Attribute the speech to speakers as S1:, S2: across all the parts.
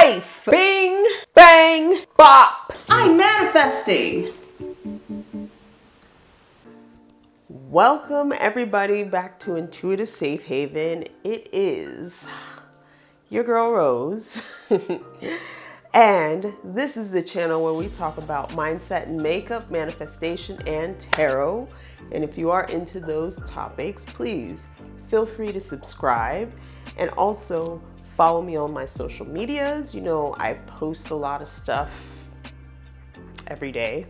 S1: life. Bing, bang, bop.
S2: I'm manifesting.
S1: Welcome everybody back to Intuitive Safe Haven. It is your girl Rose. And this is the channel where we talk about mindset and makeup, manifestation, and tarot. And if you are into those topics, please feel free to subscribe and also follow me on my social medias. You know, I post a lot of stuff every day.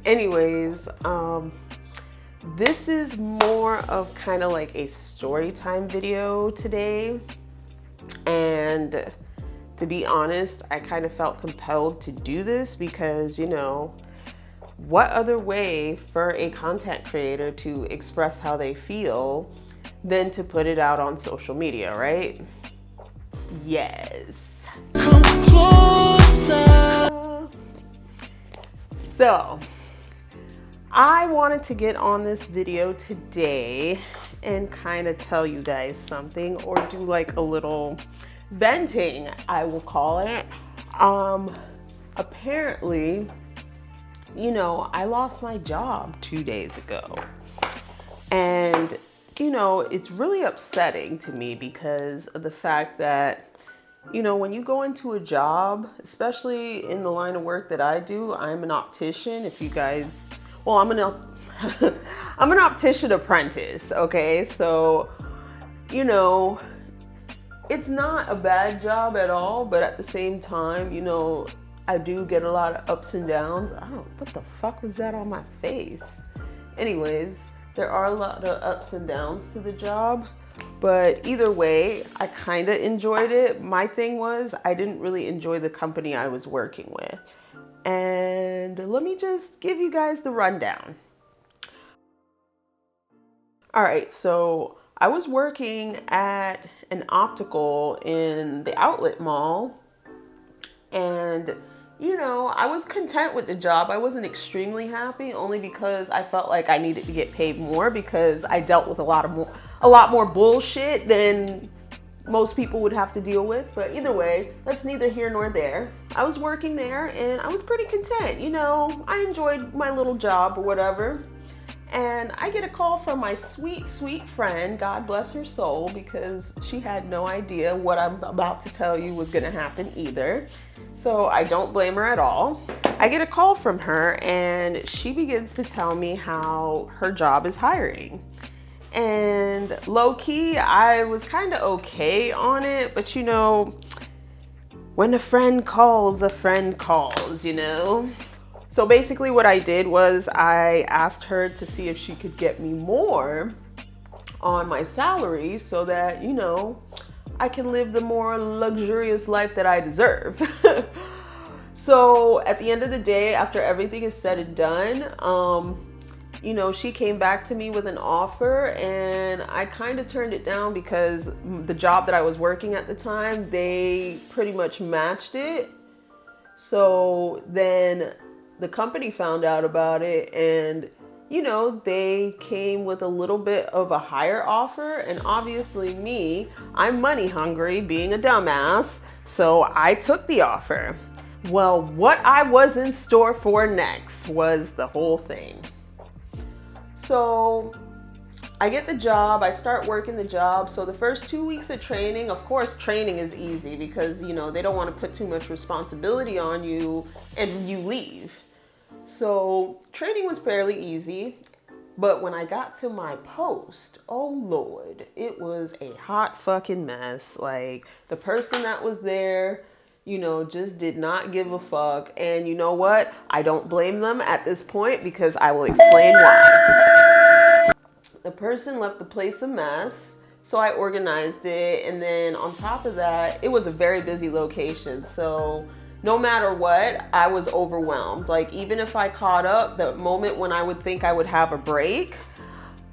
S1: Anyways, this is more of kind of like a story time video today. And to be honest, I kind of felt compelled to do this because, you know, what other way for a content creator to express how they feel than to put it out on social media, right? Yes. Come closer. So, I wanted to get on this video today and kind of tell you guys something, or do like a little venting, I will call it. Apparently, you know, I lost my job 2 days ago. And, you know, it's really upsetting to me because of the fact that, you know, when you go into a job, especially in the line of work that I do, I'm an optician. If you guys, well, I'm an optician apprentice, okay? So, you know, it's not a bad job at all, but at the same time, you know, I do get a lot of ups and downs. What the fuck was that on my face? Anyways, there are a lot of ups and downs to the job, but either way, I kind of enjoyed it. My thing was, I didn't really enjoy the company I was working with. And let me just give you guys the rundown. All right, so I was working at an optical in the outlet mall, and you know, I was content with the job. I wasn't extremely happy, only because I felt like I needed to get paid more because I dealt with a lot more bullshit than most people would have to deal with. But either way, that's neither here nor there. I was working there and I was pretty content. You know, I enjoyed my little job or whatever. And I get a call from my sweet, sweet friend, God bless her soul, because she had no idea what I'm about to tell you was gonna happen either. So I don't blame her at all. I get a call from her and she begins to tell me how her job is hiring. And low key, I was kind of okay on it, but you know, when a friend calls, you know? So basically what I did was I asked her to see if she could get me more on my salary so that, you know, I can live the more luxurious life that I deserve. So at the end of the day, after everything is said and done, you know, she came back to me with an offer and I kind of turned it down because the job that I was working at the time, they pretty much matched it. So then the company found out about it and, you know, they came with a little bit of a higher offer. And obviously me, I'm money hungry, being a dumbass. So I took the offer. Well, what I was in store for next was the whole thing. So I get the job, I start working the job. So the first 2 weeks of training, of course, training is easy because, you know, they don't want to put too much responsibility on you and you leave. So training was fairly easy, but when I got to my post, oh Lord, it was a hot fucking mess. Like the person that was there, you know, just did not give a fuck. And you know what? I don't blame them at this point because I will explain why. The person left the place a mess. So I organized it. And then on top of that, it was a very busy location. So no matter what, I was overwhelmed. Like even if I caught up, the moment when I would think I would have a break,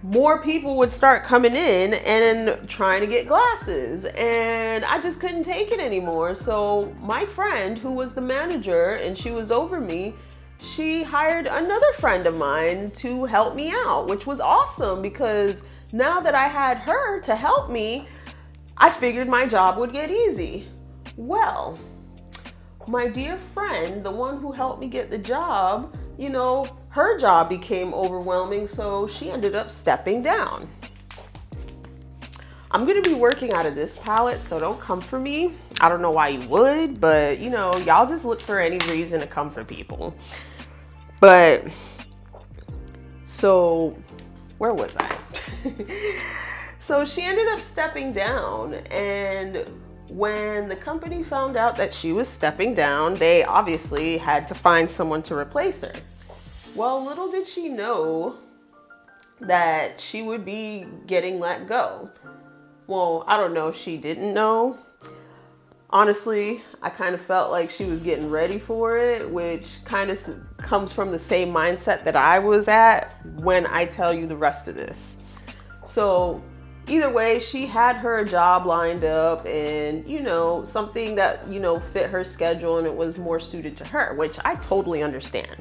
S1: more people would start coming in and trying to get glasses. And I just couldn't take it anymore. So my friend, who was the manager and she was over me, she hired another friend of mine to help me out, which was awesome because now that I had her to help me, I figured my job would get easy. Well, my dear friend, the one who helped me get the job, her job became overwhelming, so she ended up stepping down. I'm gonna be working out of this palette, so don't come for me. I don't know why you would, but y'all just look for any reason to come for people. But, so, where was I? So she ended up stepping down, and when the company found out that she was stepping down, they obviously had to find someone to replace her. Well, little did she know that she would be getting let go. Well, I don't know if she didn't know. Honestly, I kind of felt like she was getting ready for it, which kind of comes from the same mindset that I was at when I tell you the rest of this. So either way, she had her job lined up and, something that, fit her schedule and it was more suited to her, which I totally understand.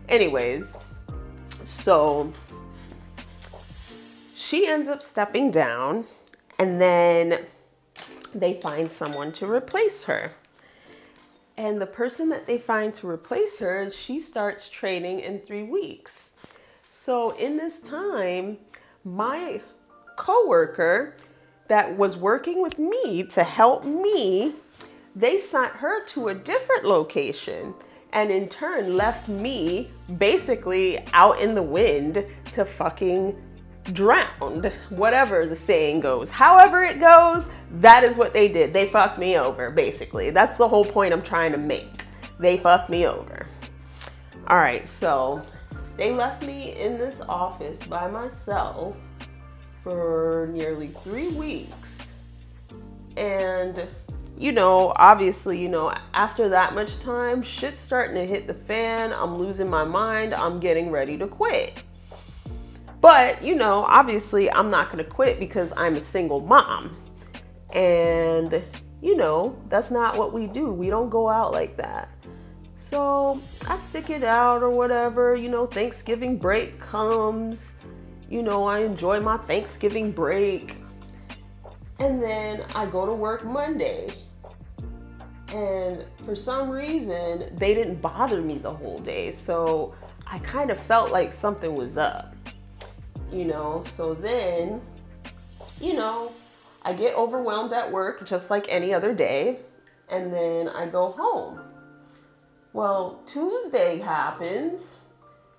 S1: Anyways, so she ends up stepping down, and then they find someone to replace her. And the person that they find to replace her, she starts training in 3 weeks. So in this time, my coworker that was working with me to help me, they sent her to a different location and in turn left me basically out in the wind to fucking drowned, whatever the saying goes. However it goes, that is what they did. They fucked me over, basically. That's the whole point I'm trying to make. They fucked me over. All right, so they left me in this office by myself for nearly 3 weeks. And, obviously, after that much time, shit's starting to hit the fan. I'm losing my mind. I'm getting ready to quit. But, obviously I'm not going to quit because I'm a single mom. And, that's not what we do. We don't go out like that. So I stick it out or whatever. Thanksgiving break comes. I enjoy my Thanksgiving break. And then I go to work Monday. And for some reason, they didn't bother me the whole day. So I kind of felt like something was up. So then, I get overwhelmed at work just like any other day, and then I go home. Well, Tuesday happens,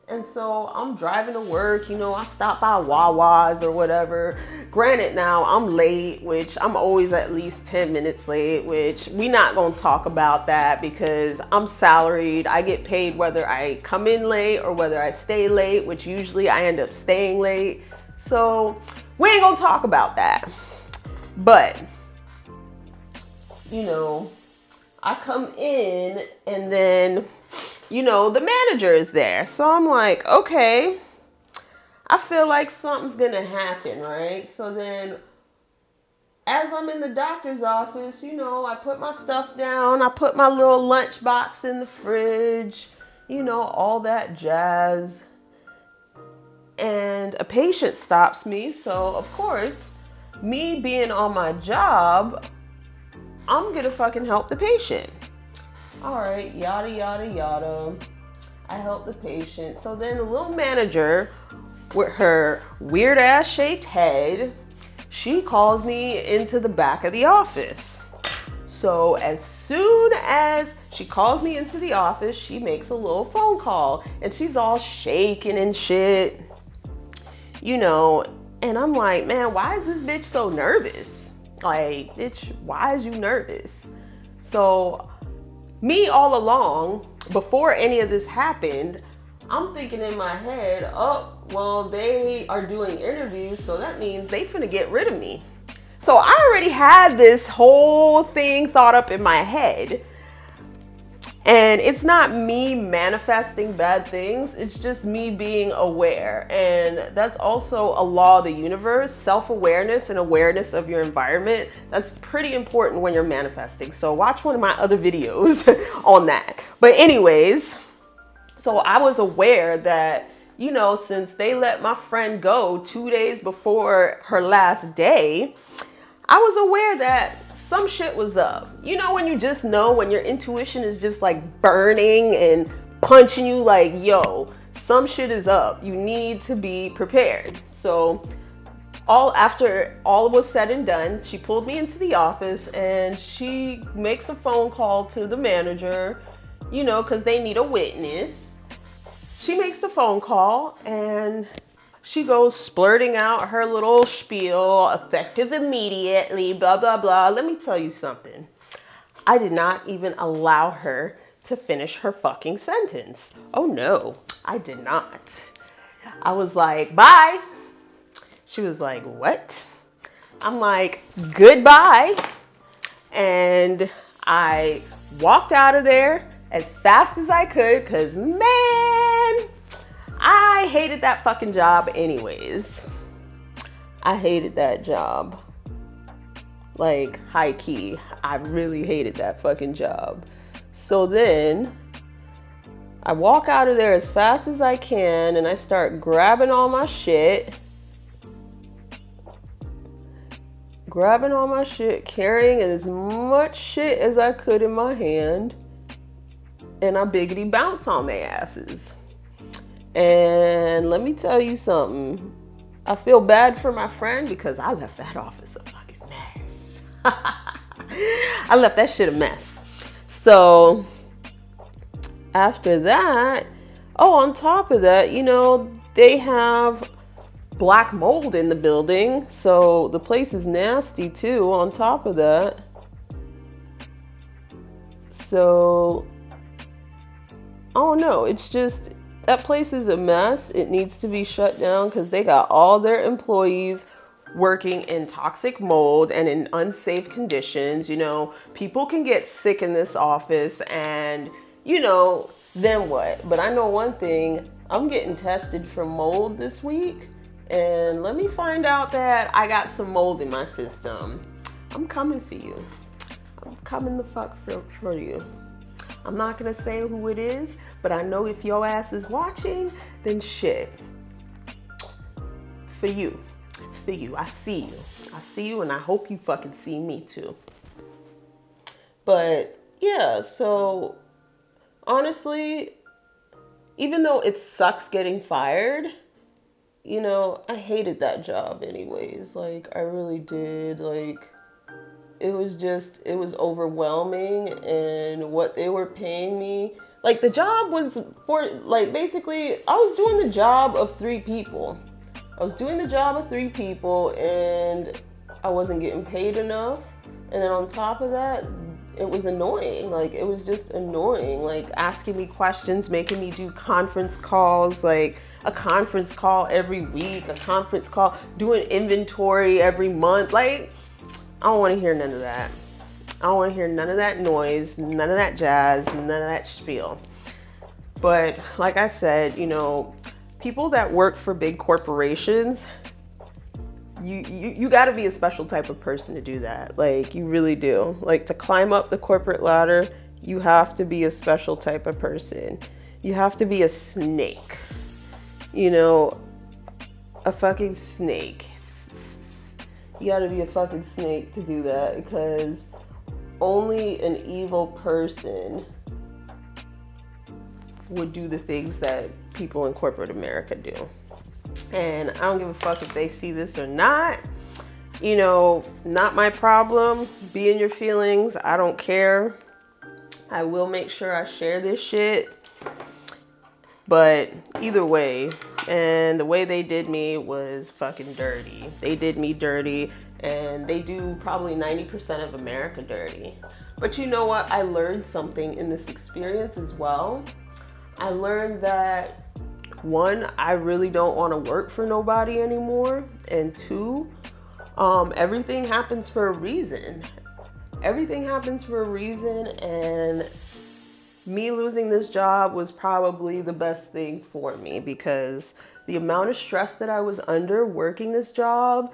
S1: and so I'm driving to work, I stop by Wawa's or whatever. Granted, now I'm late, which I'm always at least 10 minutes late, which we not gonna talk about that because I'm salaried. I get paid whether I come in late or whether I stay late, which usually I end up staying late. So we ain't gonna talk about that. But, I come in and then, the manager is there. So I'm like, okay, I feel like something's gonna happen, right? So then as I'm in the doctor's office, I put my stuff down. I put my little lunch box in the fridge, all that jazz. And a patient stops me. So, of course, me being on my job, I'm going to fucking help the patient. All right, yada, yada, yada. I help the patient. So then the little manager with her weird ass shaped head, she calls me into the back of the office. So as soon as she calls me into the office, she makes a little phone call and she's all shaking and shit, and I'm like, man, why is this bitch so nervous? Like, bitch, why is you nervous? So me all along, before any of this happened, I'm thinking in my head, oh, well, they are doing interviews, so that means they finna get rid of me. So I already had this whole thing thought up in my head. And it's not me manifesting bad things. It's just me being aware. And that's also a law of the universe, self-awareness and awareness of your environment. That's pretty important when you're manifesting. So watch one of my other videos on that. But anyways, so I was aware that, since they let my friend go 2 days before her last day, I was aware that some shit was up. You know, when you just know, when your intuition is just like burning and punching you like, yo, some shit is up. You need to be prepared. So after all was said and done, she pulled me into the office and she makes a phone call to the manager, you know, because they need a witness. She makes the phone call and she goes splurting out her little spiel, effective immediately, blah, blah, blah. Let me tell you something. I did not even allow her to finish her fucking sentence. Oh no, I did not. I was like, bye. She was like, what? I'm like, goodbye. And I walked out of there as fast as I could because, man, I hated that fucking job anyways. I hated that job. Like, high key, I really hated that fucking job. So then I walk out of there as fast as I can and I start grabbing all my shit. Carrying as much shit as I could in my hand. And I biggity bounce on their asses. And let me tell you something. I feel bad for my friend because I left that office a fucking mess. I left that shit a mess. So after that, on top of that, you know, they have black mold in the building. So the place is nasty too on top of that. So, I don't know. It's just, that place is a mess. It needs to be shut down because they got all their employees working in toxic mold and in unsafe conditions. You know, people can get sick in this office and, you know, then what? But I know one thing, I'm getting tested for mold this week. And let me find out that I got some mold in my system. I'm coming for you. I'm coming the fuck for you. I'm not gonna say who it is, but I know if your ass is watching, then shit. It's for you. It's for you. I see you. I see you and I hope you fucking see me too. But yeah, so honestly, even though it sucks getting fired, you know, I hated that job anyways. Like, I really did. Like, it was overwhelming, and what they were paying me, like, the job was for, like, basically, I was doing the job of 3 people. And I wasn't getting paid enough. And then on top of that, it was annoying. Like, it was just annoying. Like, asking me questions, making me do conference calls, like a conference call every week, a conference call, doing inventory every month. Like, I don't want to hear none of that. I don't want to hear none of that noise, none of that jazz, none of that spiel. But like I said, you know, people that work for big corporations, you got to be a special type of person to do that. Like, you really do. Like, to climb up the corporate ladder, you have to be a special type of person. You have to be a snake. You know, a fucking snake. You got to be a fucking snake to do that, because only an evil person would do the things that people in corporate America do. And I don't give a fuck if they see this or not. You know, not my problem. Be in your feelings. I don't care. I will make sure I share this shit. But either way, and the way they did me was fucking dirty. They did me dirty, and they do probably 90% of America dirty. But you know what? I learned something in this experience as well. I learned that, 1, I really don't want to work for nobody anymore. And 2, everything happens for a reason. Everything happens for a reason, and me losing this job was probably the best thing for me, because the amount of stress that I was under working this job,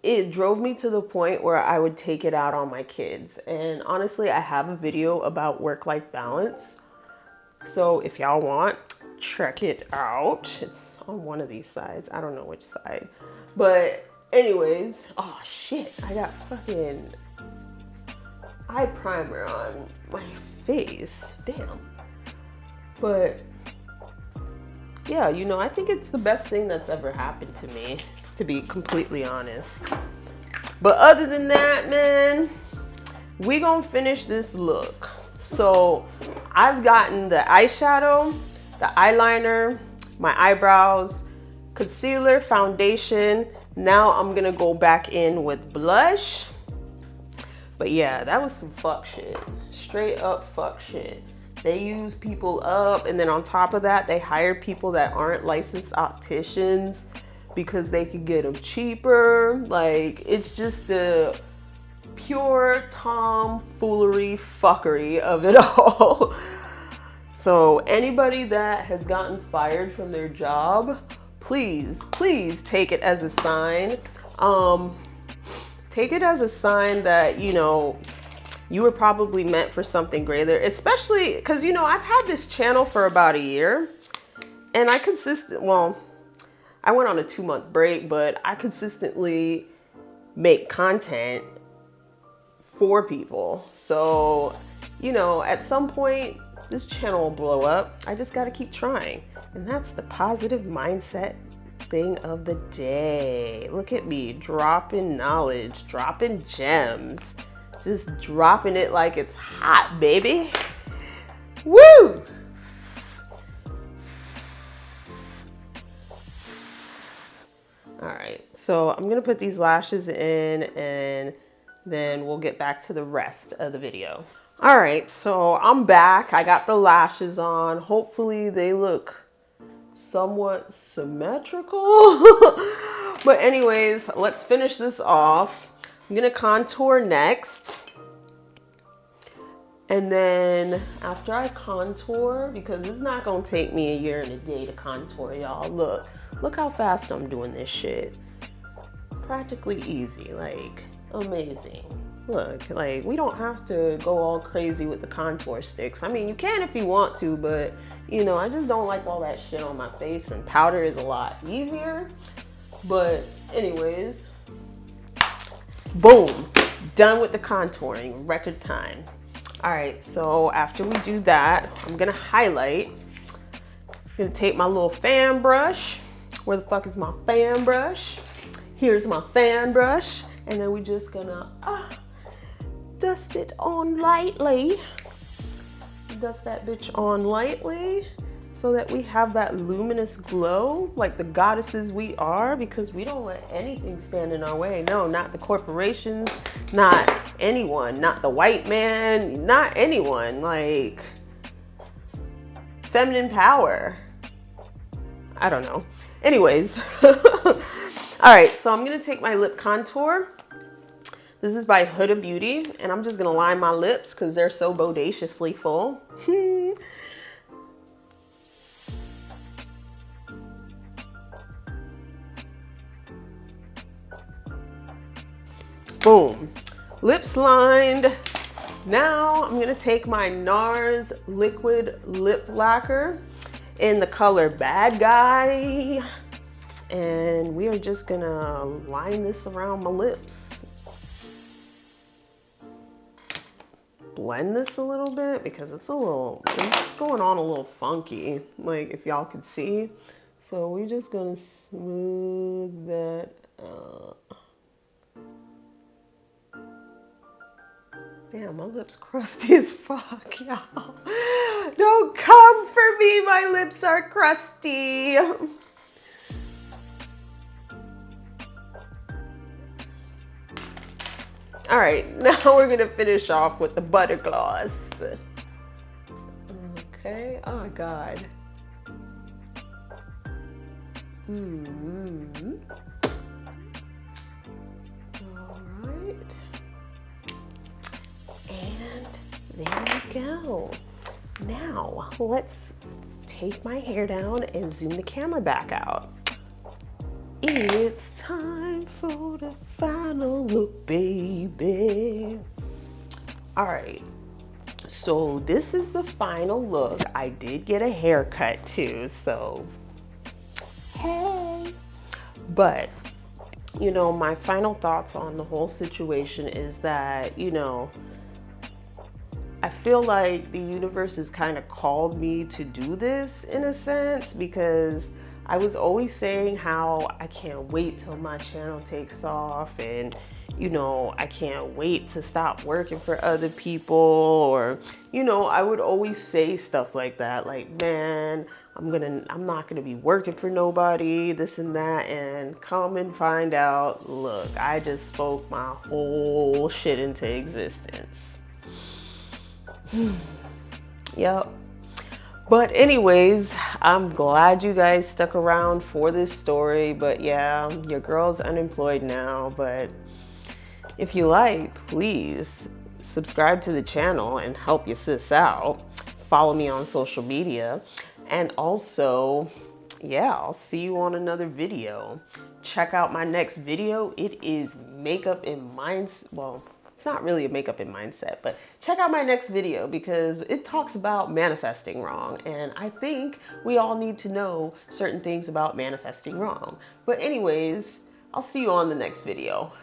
S1: it drove me to the point where I would take it out on my kids. And honestly, I have a video about work-life balance. So if y'all want, check it out. It's on one of these sides. I don't know which side. But Anyways, oh shit, I got fucking eye primer on my face. Damn. But yeah, you know, I think it's the best thing that's ever happened to me, to be completely honest. But other than that, man, we gonna finish this look. So I've gotten the eyeshadow, the eyeliner, my eyebrows, concealer, foundation. Now I'm gonna go back in with blush. But yeah, that was some fuck shit. Straight up fuck shit. They use people up, and then on top of that, they hire people that aren't licensed opticians because they could get them cheaper. Like, it's just the pure tomfoolery fuckery of it all. So anybody that has gotten fired from their job, please take it as a sign. Take it as a sign that, you know, you were probably meant for something greater, especially because, you know, I've had this channel for about a year, and I went on a 2-month break, but I consistently make content for people. So, you know, at some point, this channel will blow up. I just got to keep trying. And that's the positive mindset thing of the day. Look at me dropping knowledge, dropping gems, just dropping it like it's hot, baby. Woo! All right, so I'm gonna put these lashes in, and then we'll get back to the rest of the video. All right, so I'm back. I got the lashes on. Hopefully they look somewhat symmetrical. But anyways, let's finish this off. I'm gonna contour next. And then after I contour, because it's not gonna take me a year and a day to contour, y'all. Look how fast I'm doing this shit. Practically easy, like amazing. Look, like we don't have to go all crazy with the contour sticks. I mean, you can if you want to, but you know, I just don't like all that shit on my face, and powder is a lot easier. But anyways, boom, done with the contouring, record time. All right, so after we do that, I'm gonna highlight. I'm gonna take my little fan brush. Where the fuck is my fan brush? Here's my fan brush. And then we're just gonna dust it on lightly. Dust that bitch on lightly so that we have that luminous glow like the goddesses we are, because we don't let anything stand in our way. No, not the corporations, not anyone, not the white man, not anyone. Like, feminine power. I don't know. Anyways. All right, so I'm gonna take my lip contour. This is by Huda Beauty, and I'm just gonna line my lips because they're so bodaciously full. Boom, lips lined. Now I'm gonna take my NARS liquid lip lacquer in the color Bad Guy, and we are just gonna line this around my lips. Blend this a little bit because it's going on a little funky, like if y'all could see. So we're just gonna smooth that out. Damn, my lips crusty as fuck, y'all. Don't come for me, my lips are crusty. All right, now we're gonna finish off with the butter gloss. Okay, oh my God. All right. And there we go. Now, let's take my hair down and zoom the camera back out. It's time for the final look, baby. All right, so this is the final look. I did get a haircut too, so hey. But My final thoughts on the whole situation is that, I feel like the universe has kind of called me to do this in a sense, because I was always saying how I can't wait till my channel takes off, and I can't wait to stop working for other people, or I would always say stuff like that, like, man, I'm not gonna be working for nobody, this and that, and come and find out, look, I just spoke my whole shit into existence. Yep. But anyways, I'm glad you guys stuck around for this story. But yeah, your girl's unemployed now. But if you like, please subscribe to the channel and help your sis out. Follow me on social media. And also, yeah, I'll see you on another video. Check out my next video. It is makeup and mindset. Well, it's not really a makeup and mindset, but check out my next video because it talks about manifesting wrong. And I think we all need to know certain things about manifesting wrong. But anyways, I'll see you on the next video.